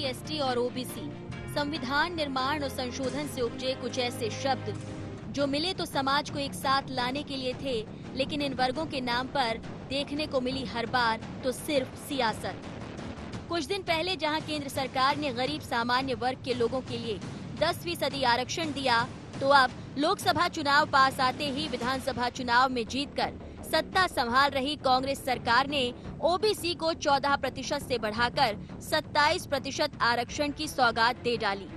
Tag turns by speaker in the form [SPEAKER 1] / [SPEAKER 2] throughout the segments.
[SPEAKER 1] ST और OBC संविधान निर्माण और संशोधन से उपजे कुछ ऐसे शब्द जो मिले तो समाज को एक साथ लाने के लिए थे, लेकिन इन वर्गों के नाम पर देखने को मिली हर बार तो सिर्फ सियासत। कुछ दिन पहले जहां केंद्र सरकार ने गरीब सामान्य वर्ग के लोगों के लिए 10% आरक्षण दिया, तो अब लोकसभा चुनाव पास आते ही विधानसभा चुनाव में जीतकर सत्ता संभाल रही कांग्रेस सरकार ने ओबीसी को 14% से बढ़ाकर 27% आरक्षण की सौगात दे डाली।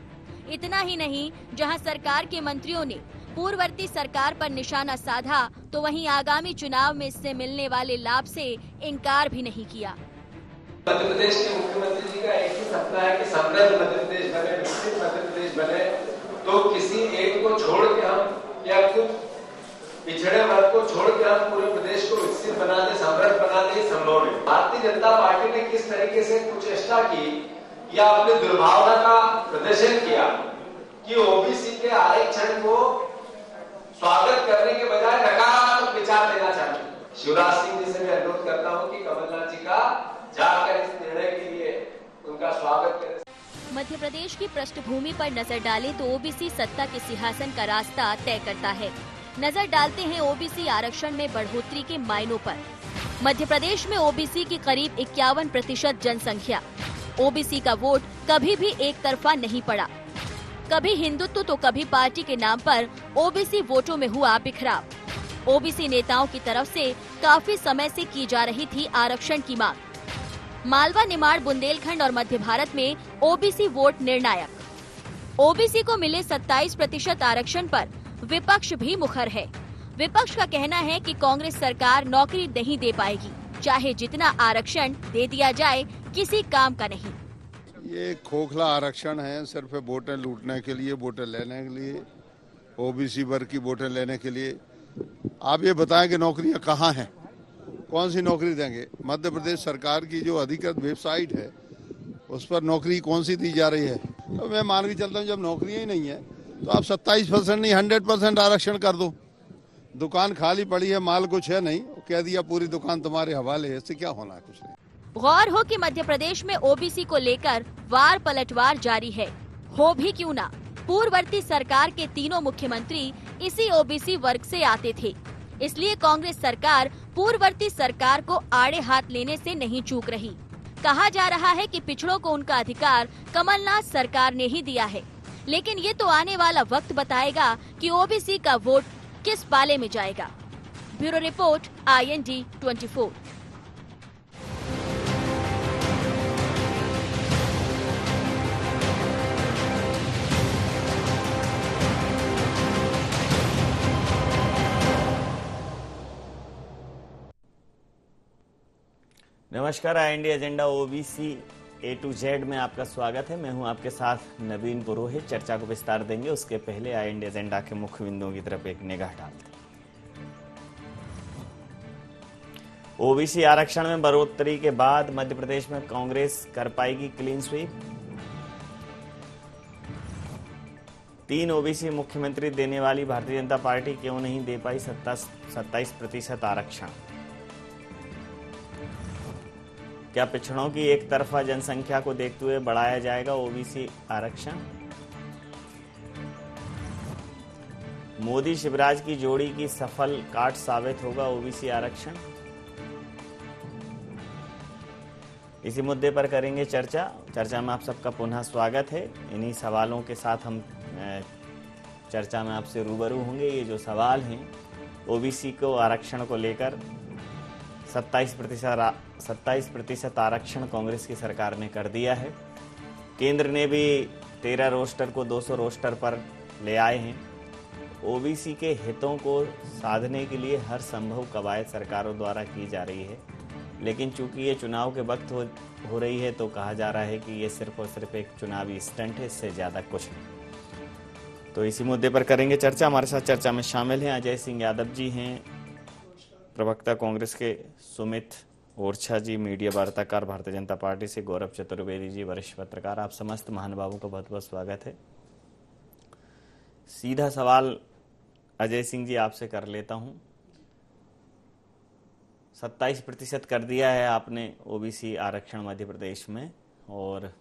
[SPEAKER 1] इतना ही नहीं, जहां सरकार के मंत्रियों ने पूर्ववर्ती सरकार पर निशाना साधा, तो वहीं आगामी चुनाव में इससे मिलने वाले लाभ से इनकार भी नहीं किया।
[SPEAKER 2] मध्य प्रदेश के मुख्यमंत्री जी का एक ही सपना है कि समृद्ध मध्य प्रदेश बने, विकसित मध्य प्रदेश बने। तो किसी एक को छोड़ के हम या कुछ पिछड़े वर्ग को छोड़ के हम पूरे प्रदेश को विकसित बना दे, समृद्ध बना दे, संभव नहीं। भारतीय जनता पार्टी ने किस तरीके से कुचेष्टा की या अपनी दुर्भावना का प्रदर्शन किया कि ओबीसी के आरक्षण को स्वागत करने के बजाय नकारात्मक विचार देना चाहते। शिवराज सिंह जी से मैं अनुरोध करता हूं कि कमलनाथ जी का जाकर इस निर्णय के लिए उनका स्वागत करें।
[SPEAKER 1] मध्य प्रदेश की पृष्ठभूमि पर नजर डालें तो ओबीसी सत्ता के सिंहासन का रास्ता तय करता है। नजर डालते हैं ओबीसी आरक्षण में बढ़ोतरी के मायनों पर। मध्य प्रदेश में ओबीसी की करीब 51% जनसंख्या। ओबीसी का वोट कभी भी एक तरफा नहीं पड़ा। कभी हिंदुत्व तो कभी पार्टी के नाम पर ओबीसी वोटों में हुआ बिखराव। ओबीसी नेताओं की तरफ से काफी समय से की जा रही थी आरक्षण की मांग। मालवा, निमाड़, बुंदेलखंड और मध्य भारत में ओबीसी वोट निर्णायक। ओबीसी को मिले 27% आरक्षण पर विपक्ष भी मुखर है। विपक्ष का कहना है कि कांग्रेस सरकार नौकरी नहीं दे पाएगी, चाहे जितना आरक्षण दे दिया जाए, किसी काम का नहीं।
[SPEAKER 3] ये खोखला आरक्षण है, सिर्फ वोटें लूटने के लिए, वोटें लेने के लिए, ओबीसी वर्ग की वोटें लेने के लिए। आप ये बताएं कि नौकरियां कहाँ हैं, कौन सी नौकरी देंगे? मध्य प्रदेश सरकार की जो अधिकृत वेबसाइट है उस पर नौकरी कौन सी दी जा रही है? तो मैं मान के चलता हूँ जब नौकरियां ही नहीं है तो आप 27% नहीं 100% आरक्षण कर दो। दुकान खाली पड़ी है, माल कुछ है नहीं, कह दिया पूरी दुकान तुम्हारे हवाले है, इससे क्या होना है? कुछ नहीं।
[SPEAKER 1] गौर हो कि मध्य प्रदेश में ओबीसी को लेकर वार पलटवार जारी है। हो भी क्यों ना, पूर्ववर्ती सरकार के तीनों मुख्यमंत्री इसी ओबीसी वर्ग से आते थे। इसलिए कांग्रेस सरकार पूर्ववर्ती सरकार को आड़े हाथ लेने से नहीं चूक रही। कहा जा रहा है कि पिछड़ों को उनका अधिकार कमलनाथ सरकार ने ही दिया है, लेकिन ये तो आने वाला वक्त बताएगा कि ओबीसी का वोट किस पाले में जाएगा। Bureau report, IND 24।
[SPEAKER 4] नमस्कार, IND agenda OBC A to Z में आपका स्वागत है। मैं हूं आपके साथ नवीन पुरोहित। चर्चा को विस्तार देंगे, उसके पहले IND एजेंडा के मुख्य बिंदुओं की तरफ एक निगाह डालते हैं। ओबीसी आरक्षण में बढ़ोतरी के बाद मध्य प्रदेश में कांग्रेस कर पाएगी क्लीन स्वीप। 3 ओबीसी मुख्यमंत्री देने वाली भारतीय जनता पार्टी क्यों नहीं दे पाई 27% आरक्षण? क्या पिछड़ों की एक तरफा जनसंख्या को देखते हुए बढ़ाया जाएगा ओबीसी आरक्षण? मोदी शिवराज की जोड़ी की सफल काट साबित होगा ओबीसी आरक्षण? इसी मुद्दे पर करेंगे चर्चा में आप सबका पुनः स्वागत है। इन्हीं सवालों के साथ हम चर्चा में आपसे रूबरू होंगे। ये जो सवाल हैं ओबीसी को आरक्षण को लेकर, 27% आरक्षण कांग्रेस की सरकार ने कर दिया है। केंद्र ने भी 13 रोस्टर को 200 रोस्टर पर ले आए हैं। ओबीसी के हितों को साधने के लिए हर संभव कवायद सरकारों द्वारा की जा रही है, लेकिन चूंकि ये चुनाव के वक्त हो रही है तो कहा जा रहा है कि ये सिर्फ और सिर्फ एक चुनावी स्टंट है, इससे ज़्यादा कुछ नहीं। तो इसी मुद्दे पर करेंगे चर्चा। हमारे साथ चर्चा में शामिल हैं अजय सिंह यादव जी हैं, प्रवक्ता कांग्रेस के, सुमित ओरछा जी मीडिया वार्ताकार भारतीय जनता पार्टी से, गौरव चतुर्वेदी जी वरिष्ठ पत्रकार। आप समस्त महानुभावों का बहुत बहुत स्वागत है। सीधा सवाल अजय सिंह जी आपसे कर लेता हूं। 27% कर दिया है आपने ओबीसी आरक्षण मध्य प्रदेश में, और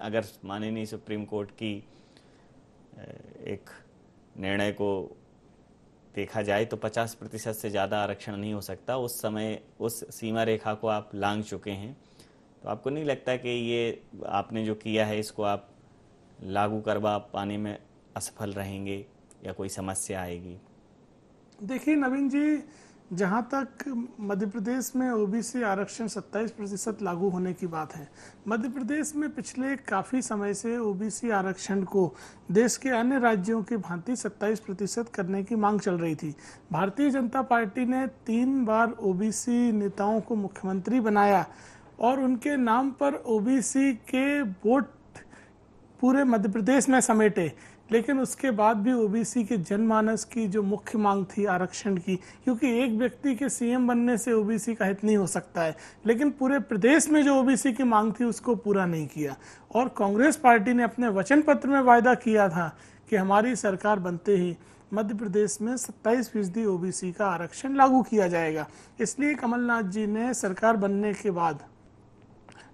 [SPEAKER 4] अगर माननीय सुप्रीम कोर्ट की एक निर्णय को देखा जाए तो 50% से ज़्यादा आरक्षण नहीं हो सकता। उस समय उस सीमा रेखा को आप लांघ चुके हैं। तो आपको नहीं लगता कि ये आपने जो किया है इसको आप लागू करवा पाने में असफल रहेंगे या कोई समस्या आएगी?
[SPEAKER 5] देखिए नवीन जी, जहाँ तक मध्य प्रदेश में ओबीसी आरक्षण 27% लागू होने की बात है, मध्य प्रदेश में पिछले काफ़ी समय से ओबीसी आरक्षण को देश के अन्य राज्यों की भांति 27% करने की मांग चल रही थी। भारतीय जनता पार्टी ने 3 बार ओबीसी नेताओं को मुख्यमंत्री बनाया और उनके नाम पर ओबीसी के वोट पूरे मध्य प्रदेश में समेटे, लेकिन उसके बाद भी ओबीसी के जनमानस की जो मुख्य मांग थी आरक्षण की, क्योंकि एक व्यक्ति के सीएम बनने से ओबीसी का हित नहीं हो सकता है, लेकिन पूरे प्रदेश में जो ओबीसी की मांग थी उसको पूरा नहीं किया। और कांग्रेस पार्टी ने अपने वचन पत्र में वायदा किया था कि हमारी सरकार बनते ही मध्य प्रदेश में 27% ओबीसी का आरक्षण लागू किया जाएगा। इसलिए कमलनाथ जी ने सरकार बनने के बाद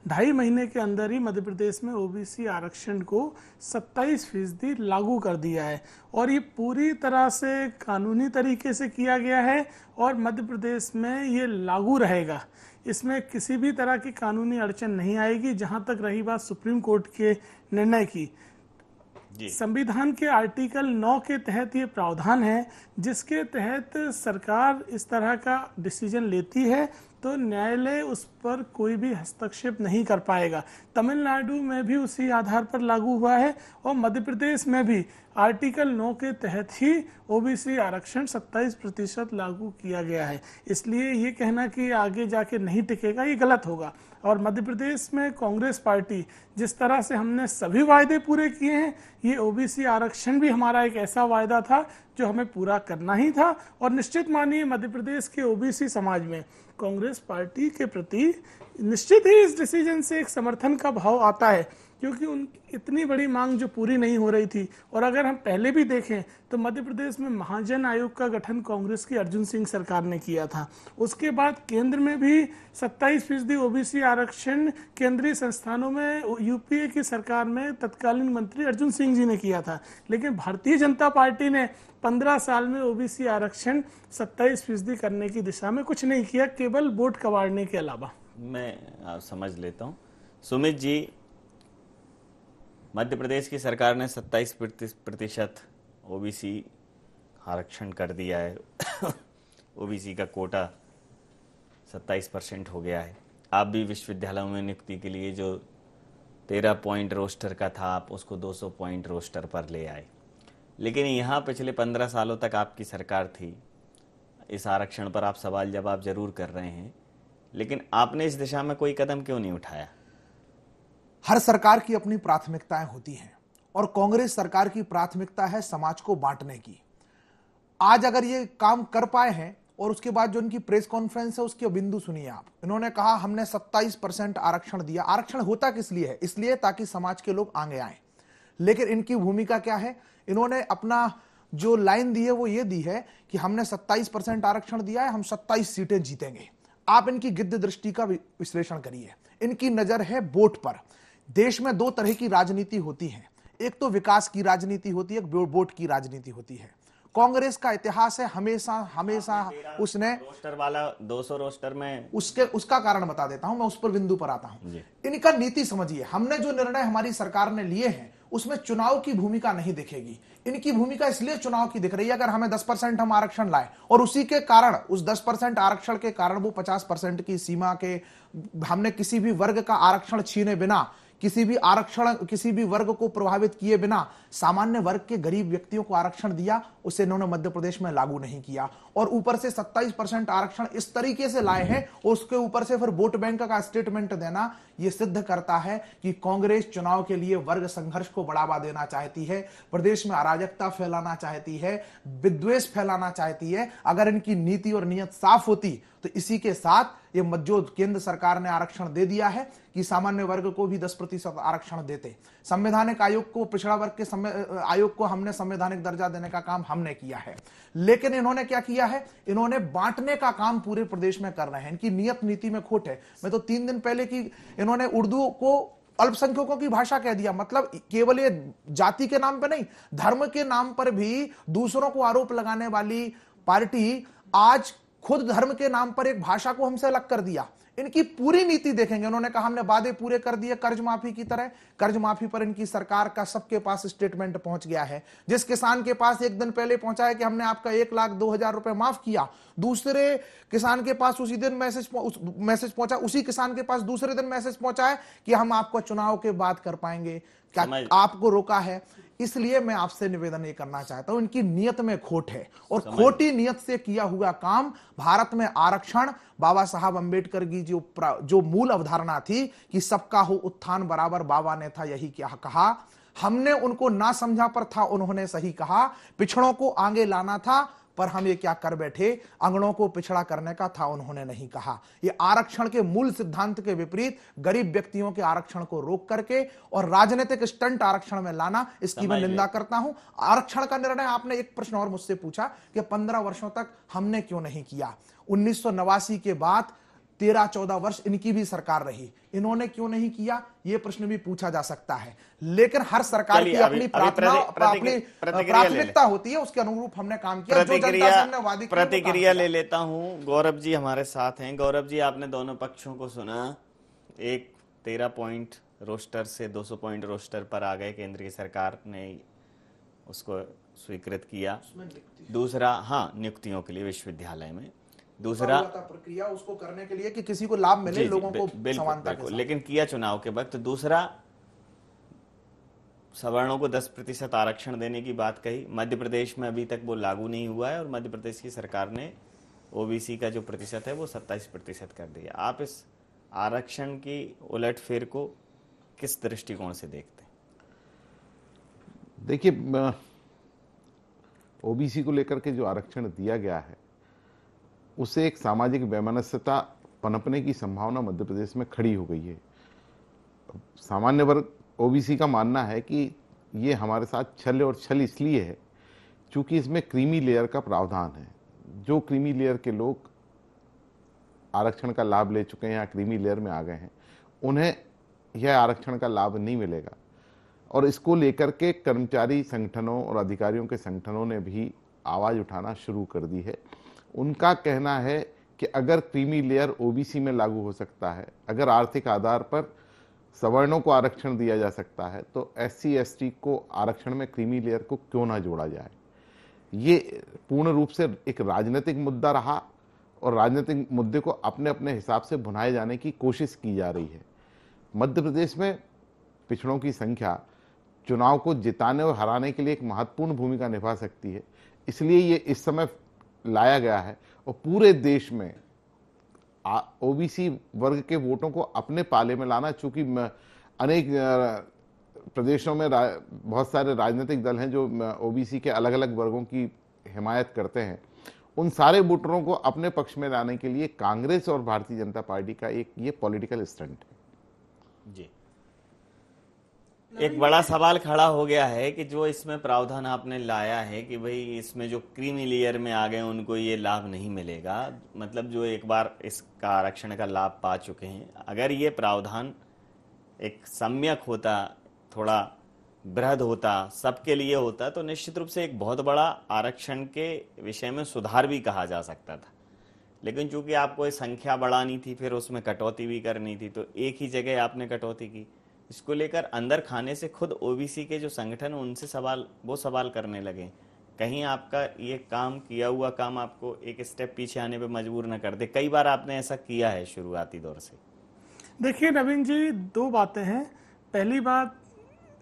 [SPEAKER 5] 2.5 महीने के अंदर ही मध्य प्रदेश में ओबीसी आरक्षण को 27% लागू कर दिया है और ये पूरी तरह से कानूनी तरीके से किया गया है और मध्य प्रदेश में ये लागू रहेगा। इसमें किसी भी तरह की कानूनी अड़चन नहीं आएगी। जहां तक रही बात सुप्रीम कोर्ट के निर्णय की, संविधान के आर्टिकल 9 के तहत ये प्रावधान है जिसके तहत सरकार इस तरह का डिसीजन लेती है तो न्यायालय उस पर कोई भी हस्तक्षेप नहीं कर पाएगा। तमिलनाडु में भी उसी आधार पर लागू हुआ है और मध्य प्रदेश में भी आर्टिकल 9 के तहत ही ओबीसी आरक्षण 27% लागू किया गया है। इसलिए ये कहना कि आगे जाके नहीं टिकेगा, ये गलत होगा। और मध्य प्रदेश में कांग्रेस पार्टी जिस तरह से हमने सभी वायदे पूरे किए हैं, ये ओबीसी आरक्षण भी हमारा एक ऐसा वायदा था जो हमें पूरा करना ही था। और निश्चित मानिए मध्य प्रदेश के ओबीसी समाज में कांग्रेस पार्टी के प्रति निश्चित ही इस डिसीजन से एक समर्थन का भाव आता है, क्योंकि उनकी इतनी बड़ी मांग जो पूरी नहीं हो रही थी। और अगर हम पहले भी देखें तो मध्य प्रदेश में महाजन आयोग का गठन कांग्रेस की अर्जुन सिंह सरकार ने किया था। उसके बाद केंद्र में भी 27% ओबीसी आरक्षण केंद्रीय संस्थानों में यूपीए की सरकार में तत्कालीन मंत्री अर्जुन सिंह जी ने किया था। लेकिन भारतीय जनता पार्टी ने 15 साल में ओबीसी आरक्षण 27% करने की दिशा में कुछ नहीं किया, केवल वोट कबाड़ने के अलावा।
[SPEAKER 4] मैं समझ लेता हूँ। सुमित जी, मध्य प्रदेश की सरकार ने 27% ओबीसी आरक्षण कर दिया है। ओबीसी का कोटा 27% हो गया है। आप भी विश्वविद्यालयों में नियुक्ति के लिए जो 13 पॉइंट रोस्टर का था, आप उसको 200 पॉइंट रोस्टर पर ले आए। लेकिन यहाँ पिछले 15 सालों तक आपकी सरकार थी। इस आरक्षण पर आप सवाल जवाब जरूर कर रहे हैं, लेकिन आपने इस दिशा में कोई कदम क्यों नहीं उठाया?
[SPEAKER 6] हर सरकार की अपनी प्राथमिकताएं होती हैं और कांग्रेस सरकार की प्राथमिकता है समाज को बांटने की। आज अगर ये काम कर पाए हैं और उसके बाद जो उनकी प्रेस कॉन्फ्रेंस है उसके बिंदु सुनिए आप। इन्होंने कहा हमने 27% आरक्षण दिया। आरक्षण होता किस लिए है? इसलिए ताकि समाज के लोग आगे आए। लेकिन इनकी भूमिका क्या है? इन्होंने अपना जो लाइन दी है वो ये दी है कि हमने 27% आरक्षण दिया है, हम 27 सीटें जीतेंगे। आप इनकी गिद्ध दृष्टि का विश्लेषण करिए। इनकी नजर है वोट पर। देश में 2 तरह की राजनीति होती है, एक तो विकास की राजनीति होती है, एक वोट की राजनीति होती है। कांग्रेस का इतिहास है हमेशा उसने
[SPEAKER 4] रोस्टर वाला 200 रोस्टर में
[SPEAKER 6] उसका कारण बता देता हूं, मैं उस पर बिंदु पर आता हूं। इनका नीति समझिए। हमने जो निर्णय हमारी सरकार ने लिए हैं उसमें चुनाव की भूमिका नहीं दिखेगी। इनकी भूमिका इसलिए चुनाव की दिख रही है, अगर हमें 10% हम आरक्षण लाए और उसी के कारण, उस 10% आरक्षण के कारण वो 50% की सीमा के, हमने किसी भी वर्ग का आरक्षण छीने बिना, किसी भी वर्ग को प्रभावित किए बिना सामान्य वर्ग के गरीब व्यक्तियों को आरक्षण दिया, उसे इन्होंने मध्य प्रदेश में लागू नहीं किया। और ऊपर से 27% आरक्षण इस तरीके से लाए हैं और उसके ऊपर से फिर वोट बैंक का स्टेटमेंट देना, यह सिद्ध करता है कि कांग्रेस चुनाव के लिए वर्ग संघर्ष को बढ़ावा देना चाहती है, प्रदेश में अराजकता फैलाना चाहती है, विद्वेष फैलाना चाहती है। अगर इनकी नीति और नीयत साफ होती तो इसी के साथ ये जो केंद्र सरकार ने आरक्षण दे दिया है कि सामान्य वर्ग को भी 10% आरक्षण देते। संवैधानिक आयोग को, पिछड़ा वर्ग के आयोग को हमने संवैधानिक दर्जा देने का काम हमने किया है। लेकिन इन्होंने क्या किया है? इन्होंने बांटने का काम पूरे प्रदेश में कर रहे हैं। इनकी नियत नीति में खोट है। मैं तो 3 दिन पहले की इन्होंने उर्दू को अल्पसंख्यकों की भाषा कह दिया। मतलब केवल ये जाति के नाम पे नहीं, धर्म के नाम पर भी दूसरों को आरोप लगाने वाली पार्टी आज खुद धर्म के नाम पर एक भाषा को हमसे अलग कर दिया। इनकी पूरी नीति देखेंगे, उन्होंने कहा हमने वादे पूरे कर दिए कर्ज माफी की तरह। कर्ज माफी पर इनकी सरकार का सबके पास स्टेटमेंट पहुंच गया है। जिस किसान के पास एक दिन पहले पहुंचा है कि हमने आपका 1,02,000 रुपए माफ किया, दूसरे किसान के पास उसी दिन मैसेज पहुंचा, उसी किसान के पास दूसरे दिन मैसेज पहुंचा है कि हम आपको चुनाव के बाद कर पाएंगे। क्या आपको रोका है? इसलिए मैं आपसे निवेदन ये करना चाहता हूं, इनकी नियत में खोट है और खोटी नियत से किया हुआ काम। भारत में आरक्षण बाबा साहब अंबेडकर की जो मूल अवधारणा थी कि सबका हो उत्थान बराबर, बाबा ने था यही क्या कहा। हमने उनको ना समझा पर था उन्होंने सही कहा। पिछड़ों को आगे लाना था पर हम ये क्या कर बैठे, अंगड़ों को पिछड़ा करने का था उन्होंने नहीं कहा। ये आरक्षण के मूल सिद्धांत के विपरीत गरीब व्यक्तियों के आरक्षण को रोक करके और राजनीतिक स्टंट आरक्षण में लाना, इसकी मैं निंदा करता हूं। आरक्षण का निर्णय आपने एक प्रश्न और मुझसे पूछा कि 15 वर्षों तक हमने क्यों नहीं किया। 1989 के बाद 13-14 वर्ष इनकी भी सरकार रही, इन्होंने क्यों नहीं किया, यह प्रश्न भी पूछा जा सकता है। लेकिन हर सरकार की अपनी प्राथमिकता होती है, उसके अनुरूप हमने काम किया। जो जनता से हमने वादी किया,
[SPEAKER 4] प्रतिक्रिया ले लेता हूं। गौरव जी हमारे साथ हैं। गौरव जी, आपने दोनों पक्षों को सुना। एक 13 पॉइंट रोस्टर से 200 पॉइंट रोस्टर पर आ गए, केंद्र की सरकार ने उसको स्वीकृत किया। दूसरा, हाँ, नियुक्तियों के लिए विश्वविद्यालय में। दूसरा
[SPEAKER 6] प्रक्रिया उसको करने के लिए कि किसी को लाभ मिले, लोगों को समानता के साथ,
[SPEAKER 4] लेकिन किया चुनाव के वक्त। दूसरा, सवर्णों को 10% आरक्षण देने की बात कही। मध्य प्रदेश में अभी तक वो लागू नहीं हुआ है और मध्य प्रदेश की सरकार ने ओबीसी का जो प्रतिशत है वो 27% कर दिया। आप इस आरक्षण की उलटफेर को किस दृष्टिकोण से देखते हैं?
[SPEAKER 7] देखिए, ओबीसी को लेकर के जो आरक्षण दिया गया है उससे एक सामाजिक वैमनस्यता पनपने की संभावना मध्य प्रदेश में खड़ी हो गई है। सामान्य वर्ग ओबीसी का मानना है कि ये हमारे साथ छल, और छल इसलिए है क्योंकि इसमें क्रीमी लेयर का प्रावधान है। जो क्रीमी लेयर के लोग आरक्षण का लाभ ले चुके हैं या क्रीमी लेयर में आ गए हैं, उन्हें यह आरक्षण का लाभ नहीं मिलेगा। और इसको लेकर के कर्मचारी संगठनों और अधिकारियों के संगठनों ने भी आवाज़ उठाना शुरू कर दी है। उनका कहना है कि अगर क्रीमी लेयर ओबीसी में लागू हो सकता है, अगर आर्थिक आधार पर सवर्णों को आरक्षण दिया जा सकता है, तो एससी एसटी को आरक्षण में क्रीमी लेयर को क्यों ना जोड़ा जाए। ये पूर्ण रूप से एक राजनीतिक मुद्दा रहा और राजनीतिक मुद्दे को अपने अपने हिसाब से भुनाए जाने की कोशिश की जा रही है। मध्य प्रदेश में पिछड़ों की संख्या चुनाव को जिताने और हराने के लिए एक महत्वपूर्ण भूमिका निभा सकती है, इसलिए ये इस समय लाया गया है। और पूरे देश में ओबीसी वर्ग के वोटों को अपने पाले में लाना, चूंकि अनेक प्रदेशों में बहुत सारे राजनीतिक दल हैं जो ओबीसी के अलग अलग वर्गों की हिमायत करते हैं, उन सारे वोटरों को अपने पक्ष में लाने के लिए कांग्रेस और भारतीय जनता पार्टी का एक ये पॉलिटिकल स्टंट है।
[SPEAKER 4] जी, एक बड़ा सवाल खड़ा हो गया है कि जो इसमें प्रावधान आपने लाया है कि भाई इसमें जो क्रीमी लेयर में आ गए उनको ये लाभ नहीं मिलेगा, मतलब जो एक बार इसका आरक्षण का लाभ पा चुके हैं, अगर ये प्रावधान एक सम्यक होता, थोड़ा बृहद होता, सबके लिए होता, तो निश्चित रूप से एक बहुत बड़ा आरक्षण के विषय में सुधार भी कहा जा सकता था। लेकिन चूंकि आपको संख्या बढ़ानी थी, फिर उसमें कटौती भी करनी थी, तो एक ही जगह आपने कटौती की। इसको लेकर अंदर खाने से खुद ओबीसी के जो संगठन उनसे सवाल करने लगे। कहीं आपका ये काम किया हुआ काम आपको एक स्टेप पीछे आने पे मजबूर न कर दे? कई बार आपने ऐसा किया है शुरुआती दौर से।
[SPEAKER 5] देखिए नवीन जी, दो बातें हैं। पहली बात,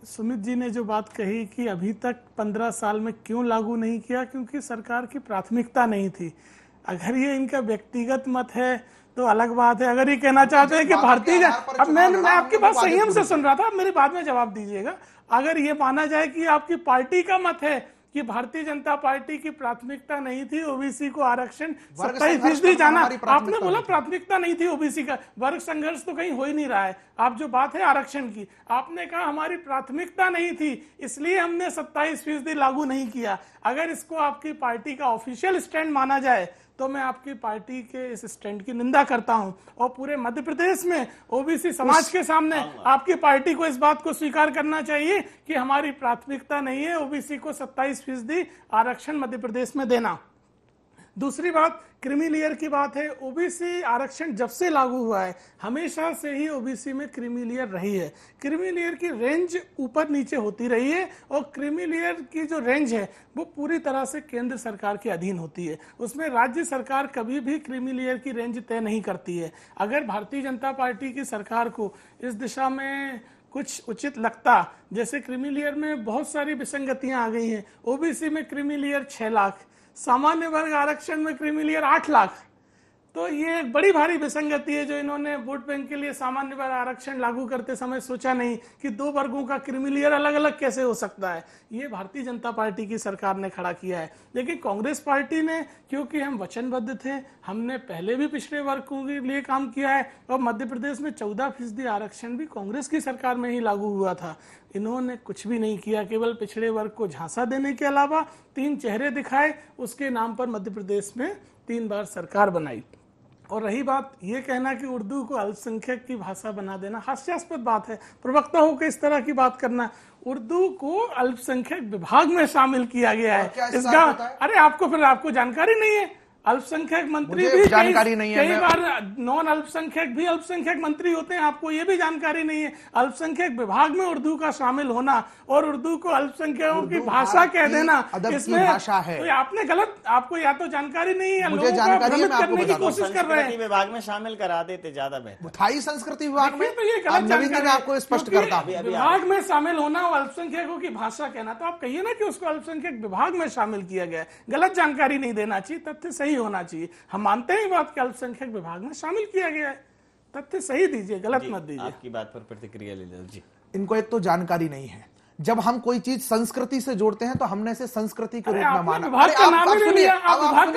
[SPEAKER 5] सुमित जी ने जो बात कही कि अभी तक 15 साल में क्यों लागू नहीं किया, क्योंकि सरकार की प्राथमिकता नहीं थी। अगर ये इनका व्यक्तिगत मत है तो अलग बात है। अगर ये कहना चाहते हैं कि भारतीय, अब मैं आपकी बात संयम से सुन रहा था, अब मेरी बात में जवाब दीजिएगा। अगर ये माना जाए कि आपकी पार्टी का मत है कि भारतीय जनता पार्टी की प्राथमिकता नहीं थी ओबीसी को आरक्षण 27% जाना, आपने बोला प्राथमिकता नहीं थी ओबीसी का, वर्ग संघर्ष तो कहीं हो ही नहीं रहा है। आप जो बात है आरक्षण की, आपने कहा हमारी प्राथमिकता नहीं थी इसलिए हमने 27% लागू नहीं किया। अगर इसको आपकी पार्टी का ऑफिशियल स्टैंड माना जाए तो मैं आपकी पार्टी के इस स्टैंड की निंदा करता हूं और पूरे मध्य प्रदेश में ओबीसी समाज के सामने आपकी पार्टी को इस बात को स्वीकार करना चाहिए कि हमारी प्राथमिकता नहीं है ओबीसी को 27% आरक्षण मध्य प्रदेश में देना। दूसरी बात क्रीमी लेयर की बात है। ओबीसी आरक्षण जब से लागू हुआ है हमेशा से ही ओबीसी में क्रीमी लेयर रही है। क्रीमी लेयर की रेंज ऊपर नीचे होती रही है और क्रीमी लेयर की जो रेंज है वो पूरी तरह से केंद्र सरकार के अधीन होती है। उसमें राज्य सरकार कभी भी क्रीमी लेयर की रेंज तय नहीं करती है। अगर भारतीय जनता पार्टी की सरकार को इस दिशा में कुछ उचित लगता, जैसे क्रीमी लेयर में बहुत सारी विसंगतियां आ गई हैं। ओबीसी में क्रीमी लेयर 6 लाख, सामान्य वर्ग आरक्षण में क्रीमी लेयर 8 लाख, तो ये एक बड़ी भारी विसंगति है जो इन्होंने वोट बैंक के लिए सामान्य वर्ग आरक्षण लागू करते समय सोचा नहीं कि 2 वर्गों का क्रीमी लेयर अलग अलग कैसे हो सकता है। ये भारतीय जनता पार्टी की सरकार ने खड़ा किया है। लेकिन कांग्रेस पार्टी ने, क्योंकि हम वचनबद्ध थे, हमने पहले भी पिछड़े वर्गों के लिए काम किया है और मध्य प्रदेश में 14% आरक्षण भी कांग्रेस की सरकार में ही लागू हुआ था। इन्होंने कुछ भी नहीं किया, केवल पिछड़े वर्ग को झांसा देने के अलावा 3 चेहरे दिखाए, उसके नाम पर मध्य प्रदेश में 3 बार सरकार बनाई। और रही बात ये कहना कि उर्दू को अल्पसंख्यक की भाषा बना देना, हास्यास्पद बात है। प्रवक्ता होकर इस तरह की बात करना। उर्दू को अल्पसंख्यक विभाग में शामिल किया गया है। इसका अरे आपको जानकारी नहीं है। अल्पसंख्यक मंत्री भी जानकारी नहीं है। कई बार नॉन अल्पसंख्यक भी अल्पसंख्यक मंत्री होते हैं, आपको ये भी जानकारी नहीं है। अल्पसंख्यक विभाग में उर्दू का शामिल होना और उर्दू को अल्पसंख्यकों की भाषा कह देना, इसमें भाषा है। तो आपने गलत, आपको या तो जानकारी नहीं है, मुझे जानकारी है, करने की कोशिश कर रहे हैं।
[SPEAKER 4] विभाग में शामिल करा देते ज्यादा बेहतर।
[SPEAKER 6] थाई संस्कृति विभाग में, तो ये गलत जानकारी आपको स्पष्ट करता हूं।
[SPEAKER 5] विभाग में शामिल होना और अल्पसंख्यकों की भाषा कहना, तो आप कहिए ना कि उसको अल्पसंख्यक विभाग में शामिल किया गया है। गलत जानकारी नहीं देना चाहिए, तथ्य सही होना चाहिए। हम मानते हैं बात कि अल्पसंख्यक विभाग में शामिल किया गया है, तथ्य सही दीजिए, गलत मत दीजिए।
[SPEAKER 4] आपकी बात पर प्रतिक्रिया ले लो जी।
[SPEAKER 6] इनको एक तो जानकारी नहीं है। जब हम कोई चीज संस्कृति से जोड़ते हैं तो हमने इसे संस्कृति के रूप में माना।
[SPEAKER 5] विभाग का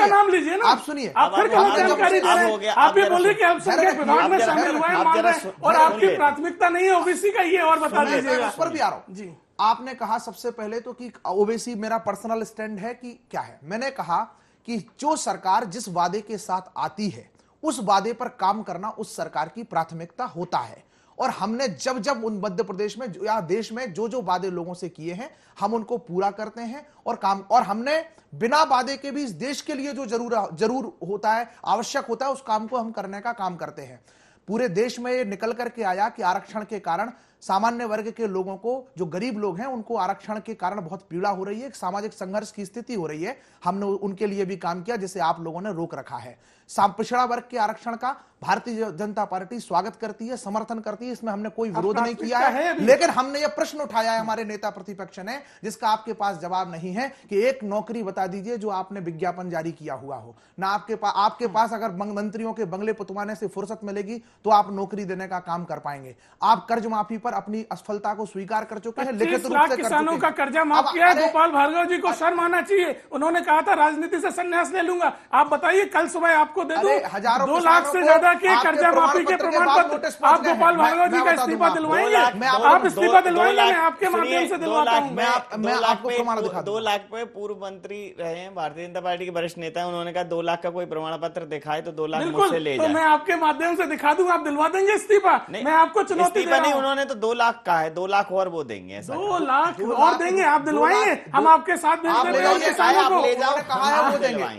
[SPEAKER 5] नाम लीजिए ना,
[SPEAKER 6] आप सुनिए,
[SPEAKER 5] आप फिर गलत जानकारी दे रहे हैं। आप ये बोले कि अल्पसंख्यक विभाग में शामिल हुआ है, मान रहे हैं, और आपकी प्राथमिकता नहीं है ओबीसी का, ये और बता दीजिएगा।
[SPEAKER 6] उस पर भी आ रहा हूं जी। आपने कहा सबसे पहले तो कि ओबीसी मेरा पर्सनल स्टैंड है कि क्या है। मैंने कहा कि जो सरकार जिस वादे के साथ आती है उस वादे पर काम करना उस सरकार की प्राथमिकता होता है। और हमने जब उन मध्य प्रदेश में या देश में जो वादे लोगों से किए हैं हम उनको पूरा करते हैं और हमने बिना वादे के भी इस देश के लिए जो जरूर होता है, आवश्यक होता है, उस काम को हम करने का काम करते हैं। पूरे देश में ये निकल करके आया कि आरक्षण के कारण सामान्य वर्ग के लोगों को, जो गरीब लोग हैं, उनको आरक्षण के कारण बहुत पीड़ा हो रही है, एक सामाजिक संघर्ष की स्थिति हो रही है। हमने उनके लिए भी काम किया, जिसे आप लोगों ने रोक रखा है। पिछड़ा वर्ग के आरक्षण का भारतीय जनता पार्टी स्वागत करती है, समर्थन करती है, इसमें हमने कोई विरोध नहीं किया है। लेकिन हमने यह प्रश्न उठाया है हमारे नेता प्रतिपक्ष ने, जिसका आपके पास जवाब नहीं है, कि एक नौकरी बता दीजिए जो आपने विज्ञापन जारी किया हुआ हो ना। आपके पास अगर मंत्रियों के बंगले पुतवाने से फुर्सत मिलेगी तो आप नौकरी देने का काम कर पाएंगे। आप कर्ज माफी पर अपनी असफलता को स्वीकार कर चुके हैं, लिखित रूप से
[SPEAKER 5] किसानों का कर्जा माफ किया है। गोपाल भार्गव जी को शर्म आना चाहिए, उन्होंने कहा था राजनीति से संन्यास ले लूंगा। आप बताइए, कल सुबह आपको दे दूं 2 लाख से ज्यादा के कर्जा माफी के प्रमाण पत्र। आप गोपाल भार्गव जी का इस्तीफा दिलवाएंगे? आप इस्तीफा दिलवाएंगे? मैं आपके माध्यम से दिलवाता हूं।
[SPEAKER 6] मैं आपको प्रमाण दिखा
[SPEAKER 4] 2 लाख पे पूर्व मंत्री रहे हैं, भारतीय जनता पार्टी के वरिष्ठ नेता, उन्होंने कहा 2 लाख का कोई प्रमाण पत्र दिखाए तो 2 लाख मुझसे ले जाए।
[SPEAKER 5] तो मैं आपके माध्यम से दिखा दूं, आप दिलवा देंगे इस्तीफा? मैं आपको चुनौती दे रहा हूं।
[SPEAKER 4] उन्होंने तो 2 लाख कहा है, 2 लाख और वो देंगे।
[SPEAKER 5] 2 लाख और देंगे, आप दिलवाएंगे? हम आपके साथ भेज देंगे किसानों को।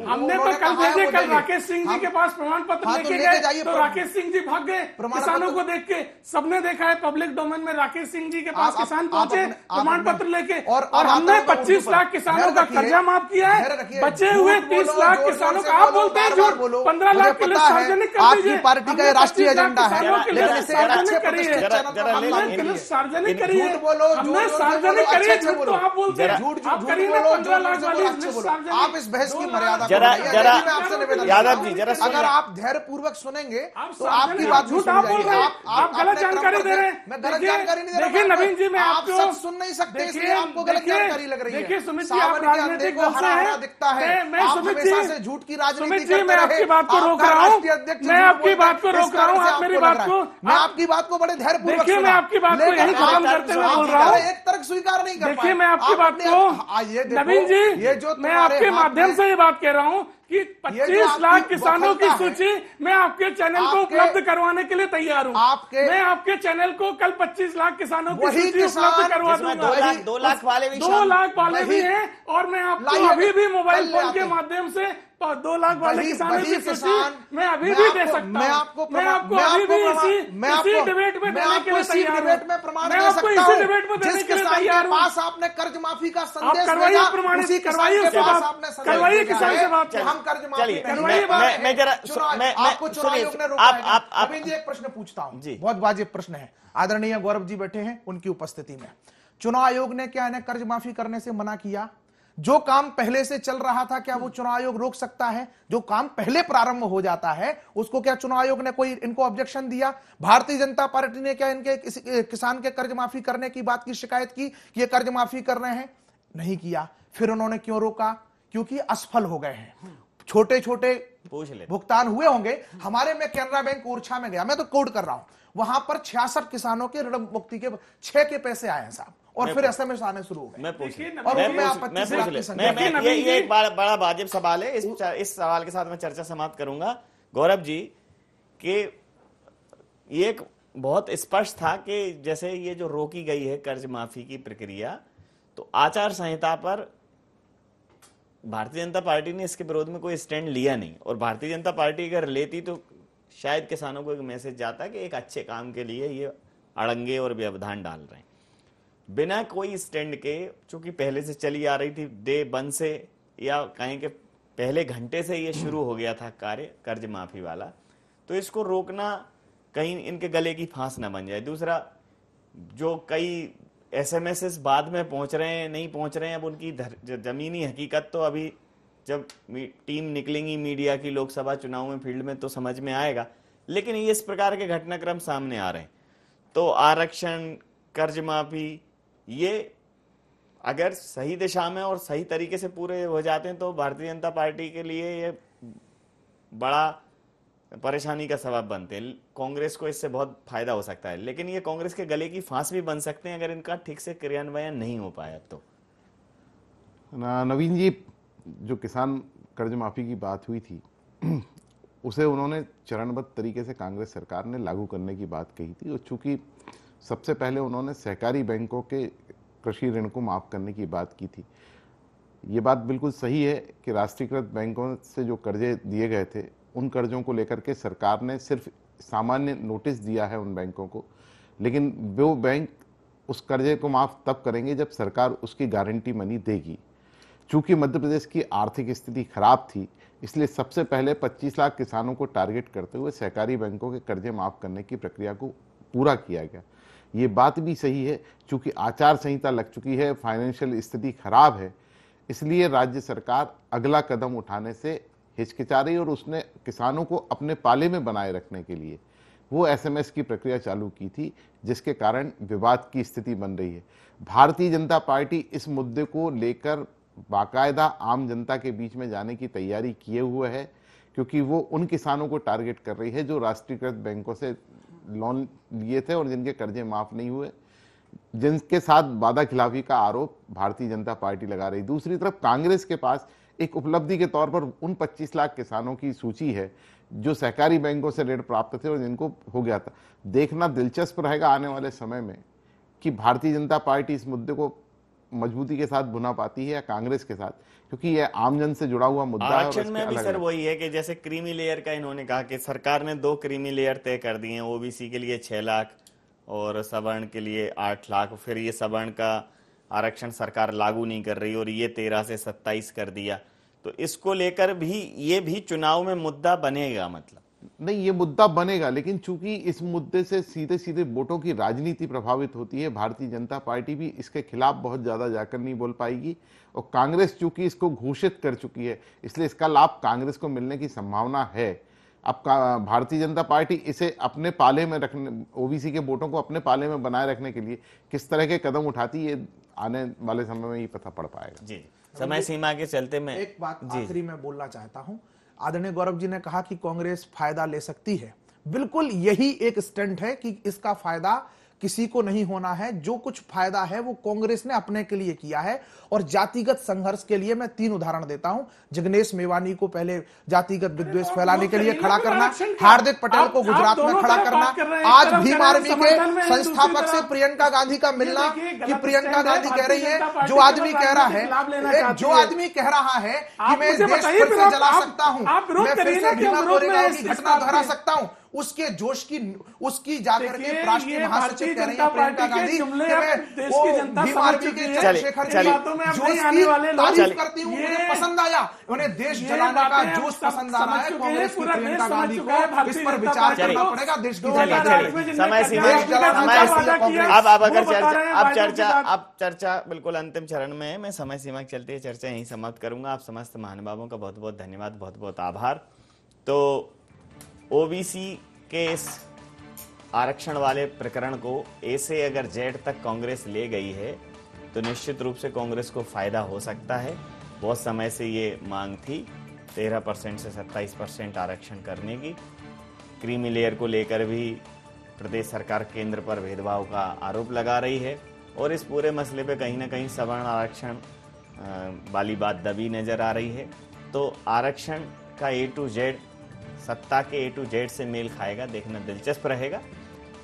[SPEAKER 5] हमने तो कल भेजे, कल राकेश सिंह जी के पास प्रमाण पत्र लेके गए तो राकेश सिंह जी भाग गए। किसानों को देख के सबने देखा है, पब्लिक डोमेन में राकेश सिंह जी के पास किसान पहुंचे प्रमाण पत्र लेके, और हमने 25 लाख किसानों का कर्जा माफ किया है। बचे हुए 30 लाख किसानों का आप बोलते हैं झूठ। 15 लाख के लिए सार्वजनिक कर दीजिए।
[SPEAKER 6] पार्टी का राष्ट्रीय एजेंडा है,
[SPEAKER 5] सार्वजनिक करिए, सार्वजनिक करिए, हमने सार्वजनिक करिए। झूठ तो आप बोलते हैं, आप करिए ना 15 लाख वाली लिस्ट सार्वजनिक।
[SPEAKER 6] आप इस बहस की मर्यादा
[SPEAKER 4] यादव जी जरा,
[SPEAKER 6] अगर आप धैर्य पूर्वक सुनेंगे तो आपकी बात
[SPEAKER 5] झूठ आप बोल रहे हैं, आप गलत जानकारी दे रहे हैं।
[SPEAKER 6] मैं गलत जानकारी नहीं दे रहा।
[SPEAKER 5] देखिए नवीन जी, मैं आपको
[SPEAKER 6] सब सुन नहीं सकते, इसलिए आपको गलत जानकारी लग रही है।
[SPEAKER 5] देखिए सुमित जी, आप राजनीतिक दल से हैं,
[SPEAKER 6] दिखता है।
[SPEAKER 5] मैं सुमित जी,
[SPEAKER 6] झूठ की राजनीति
[SPEAKER 5] सुमित जी, मैं आपकी बात को रोक रहा हूँ, मैं आपकी बात को रोक रहा हूँ। आप मेरी बात को,
[SPEAKER 6] मैं आपकी बात को बड़े धैर्य पूर्वक,
[SPEAKER 5] देखिए मैं आपकी बात को यही खत्म करते हुए बोल रहा हूँ।
[SPEAKER 6] एक तर्क स्वीकार नहीं कर पाए।
[SPEAKER 5] देखिए मैं आपकी बात को, नवीन जी, मैं आपके माध्यम से ये बात कह रहा हूँ कि 25 लाख किसानों की सूची मैं आपके चैनल को उपलब्ध करवाने के लिए तैयार हूं। मैं आपके चैनल को कल 25 लाख किसानों की सूची उपलब्ध करवा दूंगा।
[SPEAKER 4] 2 लाख वाले भी
[SPEAKER 5] 2 लाख वाले भी हैं और मैं आपको अभी भी मोबाइल फोन के माध्यम से 2 लाख वाले किसानों की सूची मैं अभी भी दे सकता हूं। मैं आपको अभी भी इसी डिबेट में देने के लिए तैयार हूं। मैं आपको इसी डिबेट में देने के लिए तैयार हूं।
[SPEAKER 6] पास आपने कर्ज माफी का संदेश
[SPEAKER 5] करवाइए, प्रमाणित करवाइए, करवाइए किसान से बात,
[SPEAKER 6] हम कर्ज माफी
[SPEAKER 5] करवाइए बात।
[SPEAKER 4] मैं जरा
[SPEAKER 6] आपको चुनाव आयोग ने रोका है। अभी जी एक प्रश्न पूछता हूं, बहुत वाजिब प्रश्न है। आदरणीय गौरव जी बैठे हैं, उनकी उपस्थिति में चुनाव आयोग ने क्या इन्हें कर्ज माफी करने से मना किया? जो काम पहले से चल रहा था क्या वो चुनाव आयोग रोक सकता है? जो काम पहले प्रारंभ हो जाता है उसको क्या चुनाव आयोग ने कोई इनको ऑब्जेक्शन दिया? भारतीय जनता पार्टी ने क्या इनके किसान के कर्ज माफी करने की बात की शिकायत की कि ये कर्ज माफी कर रहे हैं? नहीं किया। फिर उन्होंने क्यों रोका? क्योंकि असफल हो गए हैं। छोटे छोटे भुगतान हुए होंगे। हमारे में कैनरा बैंक ओरछा में गया, मैं तो कोड कर रहा हूं, वहां पर 66 किसानों के ऋण मुक्ति के 6 के पैसे आए हैं साहब, और फिर एसएमएस आने शुरू हो गए।
[SPEAKER 4] ये एक बड़ा वाजिब सवाल है। इस सवाल के साथ मैं चर्चा समाप्त करूंगा। गौरव जी कि ये एक बहुत स्पष्ट था कि जैसे ये जो रोकी गई है कर्ज माफी की प्रक्रिया, तो आचार संहिता पर भारतीय जनता पार्टी ने इसके विरोध में कोई स्टैंड लिया नहीं, और भारतीय जनता पार्टी अगर लेती तो शायद किसानों को एक मैसेज जाता कि एक अच्छे काम के लिए ये अड़ंगे और व्यवधान डाल रहे हैं। बिना कोई स्टैंड के, चूंकि पहले से चली आ रही थी डे 1 से, या कहें कि पहले घंटे से ये शुरू हो गया था कार्य कर्ज माफी वाला, तो इसको रोकना कहीं इनके गले की फांस ना बन जाए। दूसरा, जो कई एसएमएस बाद में पहुंच रहे हैं, नहीं पहुंच रहे हैं, अब उनकी जमीनी हकीकत तो अभी जब टीम निकलेंगी मीडिया की लोकसभा चुनाव में फील्ड में तो समझ में आएगा। लेकिन ये इस प्रकार के घटनाक्रम सामने आ रहे हैं, तो आरक्षण, कर्ज माफी, ये अगर सही दिशा में और सही तरीके से पूरे हो जाते हैं तो भारतीय जनता पार्टी के लिए ये बड़ा परेशानी का सबब बनते हैं। कांग्रेस को इससे बहुत फायदा हो सकता है, लेकिन ये कांग्रेस के गले की फांस भी बन सकते हैं अगर इनका ठीक से क्रियान्वयन नहीं हो पाया तो।
[SPEAKER 7] नवीन जी, जो किसान कर्ज माफी की बात हुई थी उसे उन्होंने चरणबद्ध तरीके से कांग्रेस सरकार ने लागू करने की बात कही थी, और चूंकि सबसे पहले उन्होंने सहकारी बैंकों के कृषि ऋण को माफ करने की बात की थी। ये बात बिल्कुल सही है कि राष्ट्रीयकृत बैंकों से जो कर्जे दिए गए थे उन कर्जों को लेकर के सरकार ने सिर्फ सामान्य नोटिस दिया है उन बैंकों को, लेकिन वो बैंक उस कर्जे को माफ तब करेंगे जब सरकार उसकी गारंटी मनी देगी। चूंकि मध्य प्रदेश की आर्थिक स्थिति खराब थी, इसलिए सबसे पहले 25 लाख किसानों को टारगेट करते हुए सहकारी बैंकों के कर्जे माफ करने की प्रक्रिया को पूरा किया गया। ये बात भी सही है, चूंकि आचार संहिता लग चुकी है, फाइनेंशियल स्थिति खराब है, इसलिए राज्य सरकार अगला कदम उठाने से हिचकिचा रही, और उसने किसानों को अपने पाले में बनाए रखने के लिए वो एसएमएस की प्रक्रिया चालू की थी, जिसके कारण विवाद की स्थिति बन रही है। भारतीय जनता पार्टी इस मुद्दे को लेकर बाकायदा आम जनता के बीच में जाने की तैयारी किए हुए है, क्योंकि वो उन किसानों को टारगेट कर रही है जो राष्ट्रीयकृत बैंकों से लोन लिए थे और जिनके कर्जे माफ नहीं हुए, जिनके साथ वादा खिलाफी का आरोप भारतीय जनता पार्टी लगा रही। दूसरी तरफ कांग्रेस के पास एक उपलब्धि के तौर पर उन 25 लाख किसानों की सूची है जो सहकारी बैंकों से ऋण प्राप्त थे और जिनको हो गया था। देखना दिलचस्प रहेगा आने वाले समय में कि भारतीय जनता पार्टी इस मुद्दे को मजबूती के साथ बुना पाती है या कांग्रेस के साथ, क्योंकि यह आमजन से जुड़ा हुआ मुद्दा है।
[SPEAKER 4] आरक्षण में भी सर वही है कि जैसे क्रीमी लेयर का इन्होंने कहा कि सरकार ने 2 क्रीमी लेयर तय कर दिए हैं, ओबीसी के लिए 6 लाख और सवर्ण के लिए 8 लाख। फिर ये सवर्ण का आरक्षण सरकार लागू नहीं कर रही और ये 13 से 27 कर दिया, तो इसको लेकर भी ये भी चुनाव में मुद्दा बनेगा। मतलब
[SPEAKER 7] नहीं, ये मुद्दा बनेगा, लेकिन चूंकि इस मुद्दे से सीधे सीधे वोटों की राजनीति प्रभावित होती है, भारतीय जनता पार्टी भी इसके खिलाफ बहुत ज्यादा जाकर नहीं बोल पाएगी, और कांग्रेस चूंकि इसको घोषित कर चुकी है इसलिए इसका लाभ कांग्रेस को मिलने की संभावना है। अब भारतीय जनता पार्टी इसे अपने पाले में रखने, ओबीसी के वोटों को अपने पाले में बनाए रखने के लिए किस तरह के कदम उठाती है आने वाले समय में ही पता पड़ पाएगा।
[SPEAKER 4] जी, समय सीमा के चलते मैं
[SPEAKER 6] एक बात आखिरी में बोलना चाहता हूं। आदरणीय गौरव जी ने कहा कि कांग्रेस फायदा ले सकती है, बिल्कुल यही एक स्टंट है कि इसका फायदा किसी को नहीं होना है। जो कुछ फायदा है वो कांग्रेस ने अपने के लिए किया है। और जातिगत संघर्ष के लिए मैं 3 उदाहरण देता हूं। जगनेश मेवानी को पहले जातिगत विद्वेष फैलाने के लिए खड़ा करना, हार्दिक पटेल को गुजरात में खड़ा करना, आज भीम आर्मी के संस्थापक से प्रियंका गांधी का मिलना कि प्रियंका गांधी कह रही है, जो आदमी कह रहा है कि मैं देश फिर से जला सकता हूं, मैं फिर से भीमा कोरेगांव की घटना दोहरा सकता हूँ, उसके जोश की उसकी जाकर के राष्ट्रीय महासचिव कह रही है प्रियंका गांधी कि मैं वो भीम आर्मी के चंद्रशेखर की जोश की तारीफ करती हूँ, मुझे पसंद आया, उन्हें देश जलाने का जोश पसंद आ रहा है। कांग्रेस की प्रियंका गांधी को इस पर विचार करना पड़ेगा। देश की
[SPEAKER 4] समय सीमा अब चर्चा बिल्कुल अंतिम चरण में है। मैं समय सीमा के चलते चर्चा यहीं समाप्त करूंगा। आप समस्त महानुभावों का बहुत बहुत धन्यवाद, बहुत बहुत आभार। तो ओबीसी के इस आरक्षण वाले प्रकरण को ए से अगर जेड तक कांग्रेस ले गई है तो निश्चित रूप से कांग्रेस को फायदा हो सकता है। बहुत समय से ये मांग थी 13% से 27% आरक्षण करने की। क्रीमी लेयर को लेकर भी प्रदेश सरकार केंद्र पर भेदभाव का आरोप लगा रही है और इस पूरे मसले पे कहीं ना कहीं सवर्ण आरक्षण वाली बात दबी नजर आ रही है। तो आरक्षण का ए टू जेड, सत्ता के ए टू जेड से मेल खाएगा, देखना दिलचस्प रहेगा।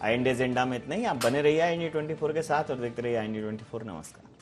[SPEAKER 4] IND एजेंडा में इतना ही। आप बने रहिए IND 24 के साथ और देखते रहिए IND 24। नमस्कार।